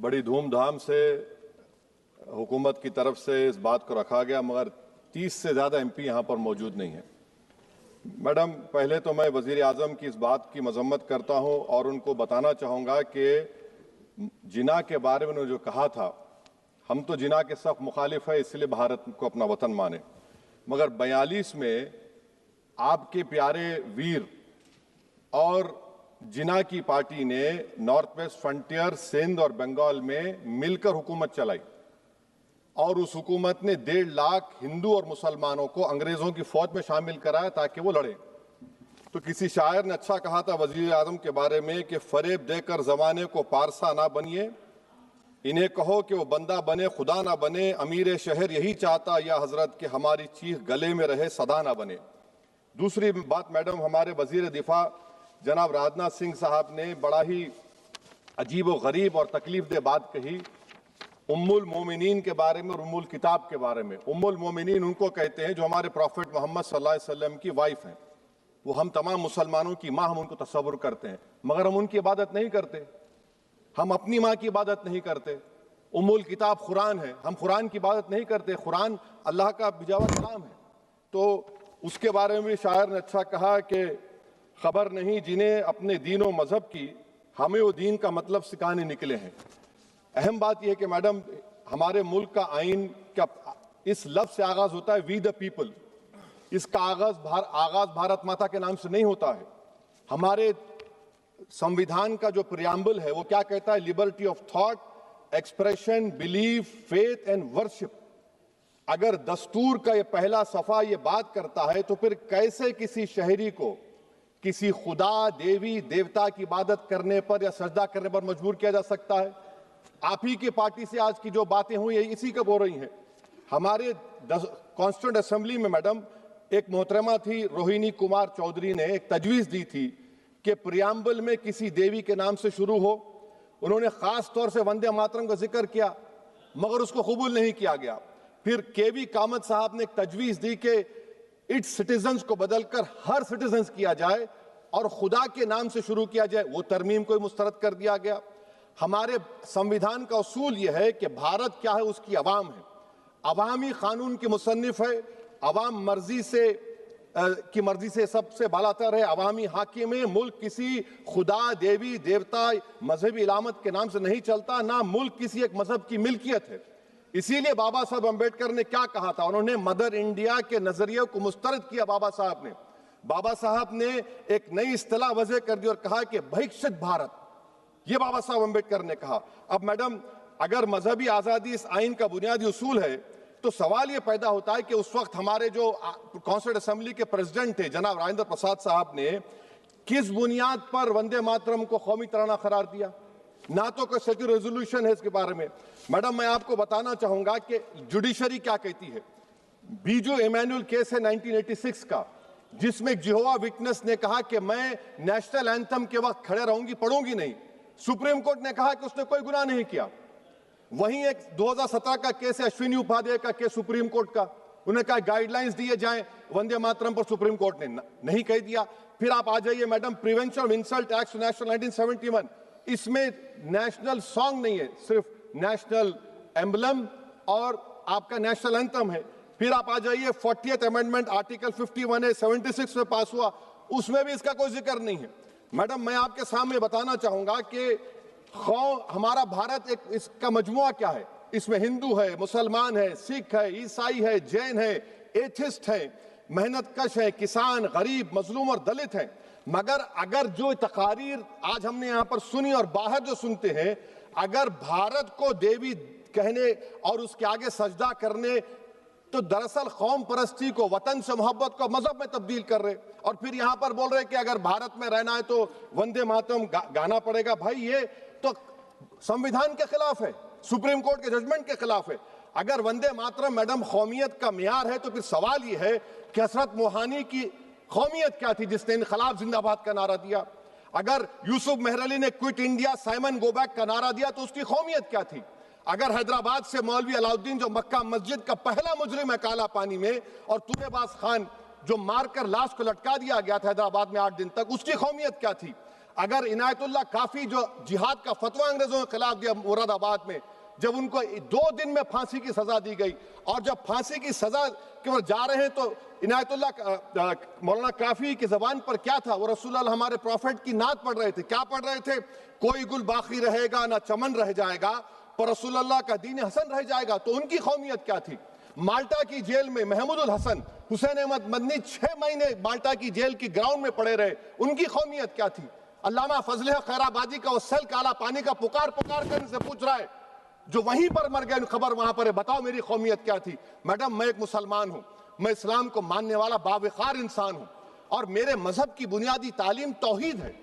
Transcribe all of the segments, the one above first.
बड़ी धूमधाम से हुकूमत की तरफ से इस बात को रखा गया, मगर 30 से ज़्यादा एमपी यहाँ पर मौजूद नहीं है। मैडम, पहले तो मैं वज़ीर आज़म की इस बात की मजम्मत करता हूँ और उनको बताना चाहूँगा कि जिना के बारे में उन्होंने जो कहा था, हम तो जिना के सख्त मुखालिफ है, इसलिए भारत को अपना वतन माने, मगर 42 में आपके प्यारे वीर और जिना की पार्टी ने नॉर्थ वेस्ट फ्रंटियर, सिंध और बंगाल में मिलकर हुकूमत चलाई और उस हुकूमत ने 1.5 लाख हिंदू और मुसलमानों को अंग्रेजों की फौज में शामिल कराया ताकि वो लड़े। तो किसी शायर ने अच्छा कहा था वजीर आजम के बारे में कि फरेब देकर जमाने को पारसा ना बनिए, इन्हें कहो कि वो बंदा बने खुदा ना बने, अमीर शहर यही चाहता या हजरत कि हमारी चीख गले में रहे सदा ना बने। दूसरी बात मैडम, हमारे वजीर दिफा जनाब राजनाथ सिंह साहब ने बड़ा ही अजीब व गरीब और तकलीफ दे बात कही उम्मुल मोमिनीन के बारे में और उम्मुल किताब के बारे में। उम्मुल मोमिनीन उनको कहते हैं जो हमारे प्रॉफिट मोहम्मद सल्लल्लाहु अलैहि वसल्लम की वाइफ हैं। वो हम तमाम मुसलमानों की माँ, हम उनको तस्वुर करते हैं, मगर हम उनकी इबादत नहीं करते। हम अपनी माँ की इबादत नहीं करते। उम्मुल किताब कुरान है, हम कुरान की इबादत नहीं करते। कुरान अल्लाह का भिजावा कलाम है। तो उसके बारे में भी शायर ने अच्छा कहा कि खबर नहीं जिन्हें अपने दीन और मजहब की, हमें वो दीन का मतलब सिखाने निकले हैं। अहम बात यह है कि मैडम, हमारे मुल्क का आइन का इस लफ्ज से आगाज होता है वी द पीपल। इसका आगाज भारत माता के नाम से नहीं होता है। हमारे संविधान का जो प्रियम्बल है वो क्या कहता है? Liberty of thought, expression, belief, faith and worship. अगर दस्तूर का ये पहला सफा ये बात करता है तो फिर कैसे किसी शहरी को किसी खुदा, देवी, देवता की इबादत करने पर या सजदा करने पर मजबूर किया जा सकता है? आप ही की पार्टी से आज की जो बातें हुई इसी कब हो रही हैं। हमारे कॉन्स्टिट्यूंट असेंबली में मैडम एक मोहतरमा थी रोहिणी कुमार चौधरी ने एक तजवीज़ दी थी कि प्रियम्बल में किसी देवी के नाम से शुरू हो। उन्होंने खास तौर से वंदे मातरम का जिक्र किया, मगर उसको कबूल नहीं किया गया। फिर केवी कामत साहब ने एक तजवीज़ दी कि इट्स सिटीजन्स को बदलकर हर सिटीजन्स किया जाए और खुदा के नाम से शुरू किया जाए, वो तरमीम को मुस्तरद कर दिया गया। हमारे संविधान का उसूल यह है कि भारत क्या है, उसकी अवाम है, अवामी कानून की मुसन्निफ है, अवाम की मर्जी से सबसे बालातर है, अवामी हाकिम है। मुल्क किसी खुदा, देवी, देवता, मजहबी इलामत के नाम से नहीं चलता, ना मुल्क किसी एक मजहब की मिल्कियत है। इसीलिए बाबा साहब अम्बेडकर ने क्या कहा था? उन्होंने मदर इंडिया के नजरिए को मुस्तरद किया। बाबा साहब ने एक नई इस्तिलाह वजह कर दी और कहा कि भैक्षित भारत, ये बाबा साहब अम्बेडकर ने कहा। अब मैडम, अगर मजहबी आजादी इस आइन का बुनियादी उसूल है तो सवाल ये पैदा होता है कि उस वक्त हमारे जो कॉन्स्टिट्यूंट असेंबली के प्रेसिडेंट थे जनाब राजेंद्र प्रसाद साहब ने किस बुनियाद पर वंदे मातरम को कौमी तराना करार दिया? ना तो कोई सेक्यूर रेजोल्यूशन है इसके बारे में। मैडम, मैं आपको बताना चाहूंगा कि जुडिशरी क्या कहती है। बीजू इमैनुअल केस है 1986 का, जिसमें जिहोवा विटनेस ने कहा कि मैं नेशनल एंथम के वक्त खड़े रहूंगी, पढ़ूंगी नहीं। सुप्रीम कोर्ट ने कहा कि उसने कोई गुनाह नहीं किया। वहीं एक 2017 का केस है अश्विनी उपाध्याय का केस सुप्रीम कोर्ट का, उन्हें कहा गाइडलाइंस दिए जाएं वंदे मातरम पर, सुप्रीम कोर्ट ने नहीं कह दिया। फिर आप आ जाइए madam, prevention of insult act national 1971, इसमें नेशनल सॉन्ग नहीं है, सिर्फ नेशनल एम्बलम और आपका नेशनल एंथम है। फिर आप आ जाइए 40th अमेंडमेंट आर्टिकल 51 है, 76 में पास हुआ, उसमें भी इसका कोई जिक्र नहीं है। मैडम, मैं आपके सामने बताना चाहूंगा कि हमारा भारत एक इसका मजमुआ क्या है। इसमें हिंदू है, मुसलमान है, सिख है, ईसाई है, जैन है, एथिस्ट है, मेहनतकश है, किसान, गरीब, मजलूम और दलित है। मगर अगर जो तकारीर आज हमने यहाँ पर सुनी और बाहर जो सुनते हैं, अगर भारत को देवी कहने और उसके आगे सजदा करने, तो दरअसल कौम परस्ती को, वतन से मोहब्बत को मजहब में तब्दील कर रहे और फिर यहाँ पर बोल रहे कि अगर भारत में रहना है तो वंदे मातरम गाना पड़ेगा। भाई, ये तो संविधान के खिलाफ है, सुप्रीम कोर्ट के जजमेंट के खिलाफ है। अगर वंदे मातरम मैडम कौमियत का मियार है तो फिर सवाल ये है कि हसरत मोहानी की कौमियत क्या थी जिसने इनकलाब जिंदाबाद का नारा दिया? अगर यूसुफ मेहरली ने quit India Simon go back का नारा दिया तो उसकी कौमियत क्या थी? अगर हैदराबाद से मौलवी अलाउद्दीन जो मक्का मस्जिद का पहला मुजरिम है काला पानी में, और तुरेबाज खान जो मारकर लाश को लटका दिया गया था हैदराबाद में 8 दिन तक, उसकी कौमियत क्या थी? अगर इनायतुल्लाह काफी जो जिहाद का फतवा अंग्रेजों के खिलाफ दिया मुरादाबाद में, जब उनको 2 दिन में फांसी की सजा दी गई और जब फांसी की सजा के ओर जा रहे हैं तो इनायतुल्लाह मौलाना काफी की जबान पर क्या था? वो रसूलुल्लाह हमारे प्रॉफिट की नात पढ़ रहे थे। क्या पढ़ रहे थे? कोई गुल बाकी रहेगा ना चमन रह जाएगा, पर रसूलुल्लाह का दीन हसन रह जाएगा। तो उनकी कौमियत क्या थी? माल्टा की जेल में महमूदुल हसन, हुसैन अहमद मदनी 6 महीने माल्टा की जेल की ग्राउंड में पड़े रहे, उनकी कौमियत क्या थी? अल्लामा फजल खैराबादी का वो सेल काला पानी का पुकार पुकार कर से पूछ रहा है, जो वहीं पर मर गए, खबर वहां पर है, बताओ मेरी कौमियत क्या थी? मैडम, मैं एक मुसलमान हूं, मैं इस्लाम को मानने वाला बावकार इंसान हूं और मेरे मजहब की बुनियादी तालीम तौहीद है,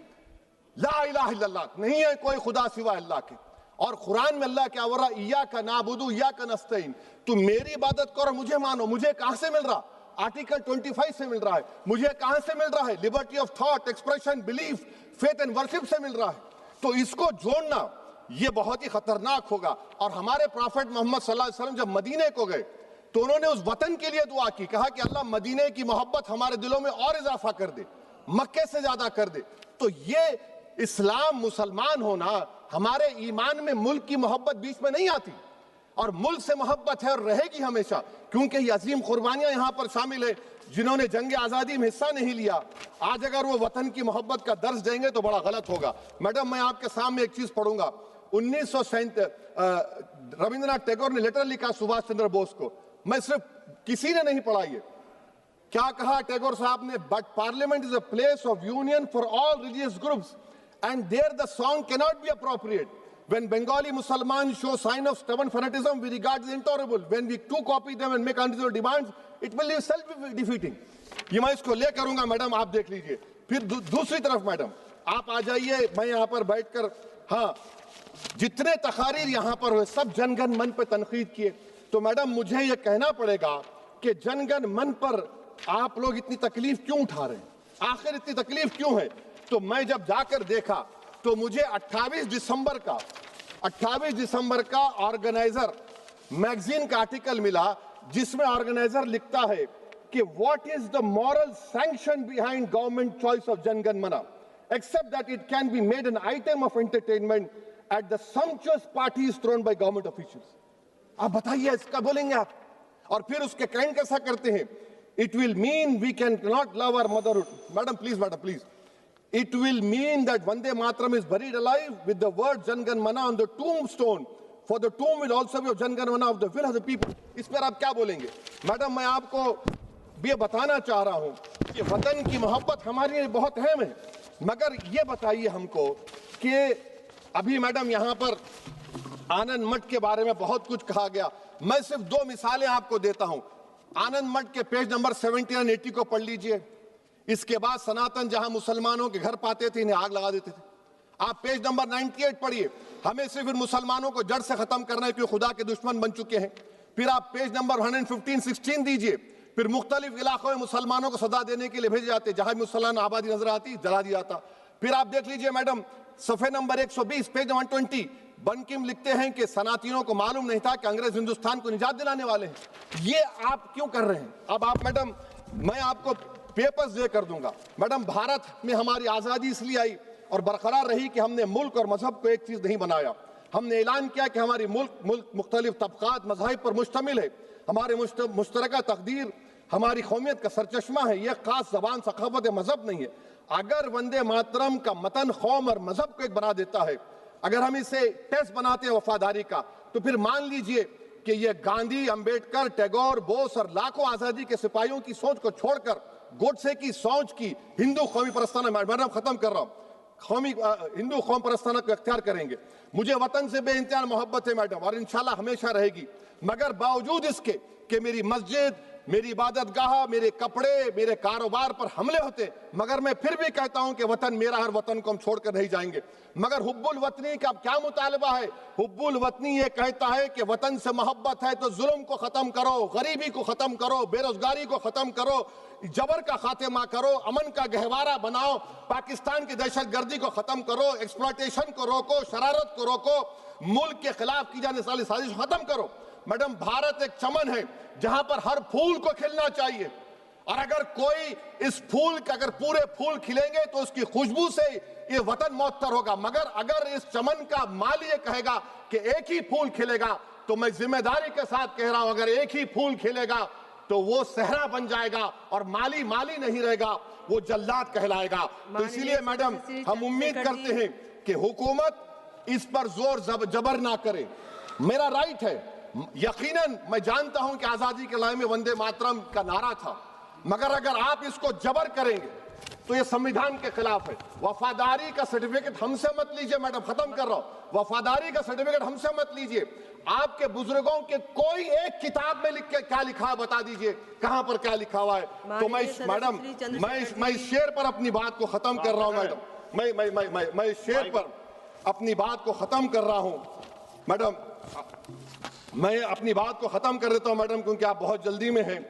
ला इलाहा इल्लल्लाह, नहीं है कोई खुदा सिवा अल्लाह के। और कुरान में अल्लाह क्या बोल रहा? इय्याका नाबुदु इय्याका नस्तईन, तुम मेरी इबादत करो, मुझे मानो। मुझे कहां से मिल रहा? आर्टिकल 25 से मिल रहा है। मुझे कहां से मिल रहा है? Liberty of thought, expression, belief, faith and worship से मिल रहा है। तो इसको जोड़ना ये बहुत ही खतरनाक होगा। और हमारे प्रॉफेट मोहम्मद सल्लल्लाहु अलैहि वसल्लम जब मदीने को गए तो उन्होंने उस वतन के लिए दुआ की, कहा कि अल्लाह मदीने की मोहब्बत हमारे दिलों में और इजाफा कर दे, मक्के से ज्यादा कर दे। तो ये इस्लाम, मुसलमान होना, हमारे ईमान में मुल्क की मोहब्बत बीच में नहीं आती और मुल्क से मोहब्बत है और रहेगी हमेशा, क्योंकि ये अजीम कुर्बानियां यहां पर शामिल है जिन्होंने जंग आजादी में हिस्सा नहीं लिया। आज अगर वो वतन की मोहब्बत का दर्ज देंगे तो बड़ा गलत होगा। मैडम, मैं आपके सामने एक चीज पढ़ूंगा। 1937 रविंद्रनाथ टैगोर ने लेटर लिखा सुभाष चंद्र बोस को। मैं सिर्फ किसी ने नहीं पढ़ा ये। क्या कहा टैगोर साहब ने? But parliament is a place of union for all religious groups and there the song cannot be appropriate. When Bengali Muslims show sign of stubborn fanatism, we regard it intolerable. When we too copy them and make unreasonable demands, it will be self-defeating. ये मैं इसको ले करूंगा madam, आप देख लीजिए। फिर दूसरी तरफ मैडम आप आ जाइए, मैं यहाँ पर बैठकर, हाँ, जितने तकारीर यहाँ पर हुए सब जनगण मन पर तनकीद किए। तो मैडम मुझे ये कहना पड़ेगा कि जनगण मन पर आप लोग इतनी तकलीफ क्यों उठा रहे हैं? आखिर इतनी तकलीफ क्यों है? तो मैं जब जाकर देखा तो मुझे 28 दिसंबर का ऑर्गेनाइजर मैगजीन का आर्टिकल मिला, जिसमें ऑर्गेनाइजर लिखता है कि what is the moral sanction behind government choice of Janagana Mana, except that it can be made an item of entertainment at the sumptuous parties thrown by government officials. आप बताइए, इसका बोलेंगे आप? और फिर उसके काइंड कैसा करते हैं? It will mean we can not love our motherhood. Madam please, it will mean that Vande Mataram is buried alive with the word Jan Gan Mana on the tombstone, for the tomb will also be of Jan Gan Mana of the will of the people. इस पर आप क्या बोलेंगे? Madam, मैं आपको ये बताना चाह रहा हूं कि वतन की मोहब्बत हमारे लिए बहुत अहम है, मगर ये बताइए हमको कि अभी मैडम यहाँ पर आनंद मठ के बारे में बहुत कुछ कहा गया। मैं सिर्फ 2 मिसालें आपको देता हूं। आनंद मठ के पेज नंबर 70 और 80 को पढ़ लीजिए। इसके बाद सनातन जहां मुसलमानों के घर पाते थे, इन्हें आग लगा देते थे। आप पेज नंबर 98 पढ़िए। हमें सिर्फ इन मुसलमानों को जड़ से खत्म करना है, क्योंकि खुदा के दुश्मन बन चुके हैं। फिर आप पेज नंबर 115-16 दीजिए। फिर मुख्तलिफ इलाकों में मुसलमानों को सदा देने के लिए भेजे जाते, जहां मुसलमान आबादी नजर आती जला दिया जाता। फिर आप देख लीजिए मैडम, सफे नंबर 120 पेज 120, बंकिम लिखते हैं कि सनातियों को मालूम नहीं था कि अंग्रेज हिंदुस्तान को निजात दिलाने वाले हैं। ये आप क्यों कर रहे हैं? अब आप मैडम, मैं आपको पेपर्स दे कर दूंगा। मैडम, भारत में हमारी आजादी इसलिए आई और बरकरार रही कि हमने मुल्क और मजहब को एक चीज नहीं बनाया। हमने ऐलान किया कि हमारी मुल्क मुख्तलिफ तबकात मज़ाहिब पर मुश्तमिल है। हमारे मुश्तरका तकदीर हमारी कौमियत का सरचश्मा है। यह खास जबान, सखावत, मजहब नहीं है। अगर वंदे मातरम का मतन कौम और मजहब को एक बना देता है, अगर हम इसे टेस्ट बनाते हैं वफादारी का, तो फिर मान लीजिए कि यह गांधी, अंबेडकर, टैगोर, बोस और लाखों आजादी के सिपाहियों की सोच को छोड़कर गोडसे की सोच की हिंदू कौमी परस्ताना, मैडम खत्म कर रहा हूं, हिंदू कौम परस्ताना को अख्तियार करेंगे। मुझे वतन से बेइंतहा मोहब्बत है मैडम, और इंशाल्लाह हमेशा रहेगी। मगर बावजूद इसके कि मेरी मस्जिद, मेरी इबादत गाह, मेरे कपड़े, मेरे कारोबार पर हमले होते, मगर मैं फिर भी कहता हूं कि वतन मेरा, हर वतन को हम छोड़कर नहीं जाएंगे। मगर हुब्बुल वतनी का क्या मुतालबा है? हुब्बुल वतनी ये कहता है कि वतन से मोहब्बत है तो जुल्म को खत्म करो, गरीबी को खत्म करो, बेरोजगारी को खत्म करो, जबर का खात्मा करो, अमन का गहवारा बनाओ, पाकिस्तान की दहशतगर्दी को खत्म करो, एक्सप्लॉयटेशन को रोको, शरारत को रोको, मुल्क के खिलाफ की जाने वाली साजिश खत्म करो। मैडम, भारत एक चमन है जहां पर हर फूल को खिलना चाहिए, और अगर कोई इस फूल का अगर पूरे फूल खिलेंगे तो उसकी खुशबू से ये वतन मुअत्तर होगा, मगर अगर इस चमन का माली ये कहेगा कि एक ही फूल खिलेगा, तो मैं जिम्मेदारी के साथ कह रहा हूं, अगर एक ही फूल खिलेगा तो वो सहरा बन जाएगा और माली माली नहीं रहेगा, वो जल्लाद कहलाएगा। तो इसीलिए मैडम हम उम्मीद करते हैं कि हुकूमत इस पर जोर जबर ना करे। मेरा राइट है, यकीनन मैं जानता हूं कि आजादी के लड़ाई में वंदे मातरम का नारा था, मगर अगर आप इसको जबर करेंगे तो ये संविधान के खिलाफ है। वफादारी का सर्टिफिकेट हमसे मत लीजिए मैडम, खत्म कर रहा हूं। वफादारी का सर्टिफिकेट हमसे मत लीजिए। आपके बुजुर्गों के कोई एक किताब में लिख के क्या लिखा है बता दीजिए, कहां पर क्या लिखा हुआ है। तो मैं मैडम मैं इस शेर पर अपनी बात को खत्म कर रहा हूं मैडम, मैं इस शेर पर अपनी बात को खत्म कर रहा हूं मैडम, मैं अपनी बात को खत्म कर देता हूं मैडम, क्योंकि आप बहुत जल्दी में हैं।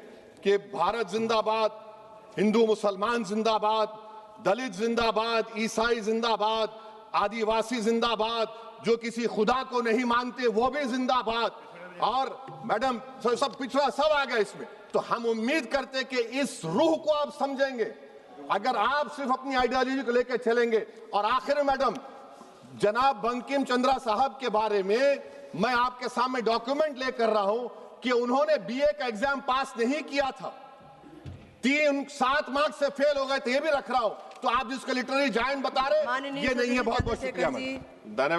कि भारत जिंदाबाद, हिंदू मुसलमान जिंदाबाद, दलित जिंदाबाद, ईसाई जिंदाबाद, आदिवासी जिंदाबाद, जो किसी खुदा को नहीं मानते वो भी जिंदाबाद, और मैडम सब पिछड़ा सब आ गया इसमें। तो हम उम्मीद करते कि इस रूह को आप समझेंगे, अगर आप सिर्फ अपनी आइडियोलॉजी को लेकर चलेंगे। और आखिर में मैडम, जनाब बंकिम चंद्रा साहब के बारे में मैं आपके सामने डॉक्यूमेंट लेकर रहा हूं कि उन्होंने बीए का एग्जाम पास नहीं किया था, 7 मार्क्स से फेल हो गए थे, ये भी रख रहा हूं। तो आप जिसको लिटरेरी जायंट बता रहे, ये नहीं है। बहुत बहुत शुक्रिया। धन्यवाद।